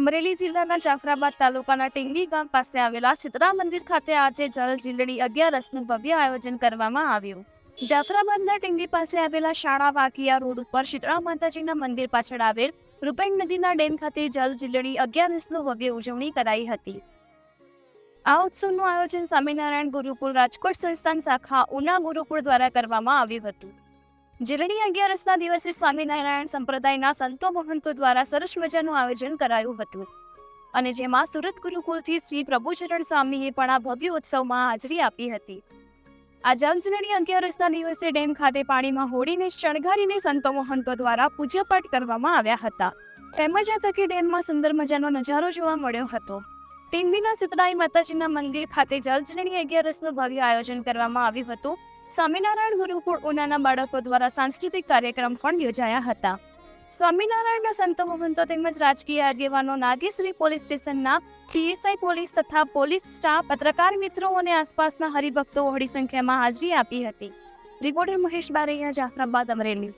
અમરેલી જિલ્લાના જાફરાબાદ તાલુકાના ટીંગી ગામ પાસે આવેલા સીતરા મંદિર ખાતે આજે જળ ઝીલણી 11નું ભવ્ય આયોજન કરવામાં આવ્યું. જાફરાબાદના ટીંગી પાસે આવેલા શાળા વાકિયા રોડ ઉપર શીતળા માતાજીના મંદિર પાછળ આવેલ રૂપેણ નદીના ડેમ ખાતે જળ ઝીલણી 11નું ભવ્ય ઉજવણી કરાઈ હતી. આ ઉત્સવનું આયોજન સ્વામિનારાયણ ગુરુકુળ રાજકોટ સંસ્થાન શાખા ઉના ગુરુકુળ દ્વારા કરવામાં આવ્યું હતું. ઝીલણી 11ના દિવસે સ્વામિનારાયણ સંપ્રદાયના સંતો મહંતો દ્વારા સરસ મજાનું આયોજન કરાયું હતું અને જેમાં સુરત ગુરુકુળથી શ્રી પ્રભુચરણ સ્વામીએ પણ આ ભવ્ય ઉત્સવમાં હાજરી આપી હતી. આ જળઝીલણી 11ના દિવસે ડેમ ખાતે પાણીમાં હોડીને શણગારીને સંતો મહંતો દ્વારા પૂજાપાઠ કરવામાં આવ્યા હતા. તેમજ આ તકે ડેમમાં સુંદર મજાનો નજારો જોવા મળ્યો હતો. ટીંબીના સીતળાઈ માતાજીના મંદિર ખાતે જળઝીલણી 11નું ભવ્ય આયોજન કરવામાં આવ્યું હતું. સ્વામિનારાયણ ગુરુકુળ ઉનાના બાળકો દ્વારા સાંસ્કૃતિક કાર્યક્રમ પણ યોજાયા હતા. સ્વામિનારાયણના સંતો મહંતો તેમજ રાજકીય આગેવાનો, નાગેશ્રી પોલીસ સ્ટેશનના પીએસઆઈ પોલીસ તથા પોલીસ સ્ટાફ, પત્રકાર મિત્રો અને આસપાસના હરિભક્તો બહોળી સંખ્યામાં હાજરી આપી હતી. રિપોર્ટર મહેશ બારૈયા, જાફરાબાદ, અમરેલી.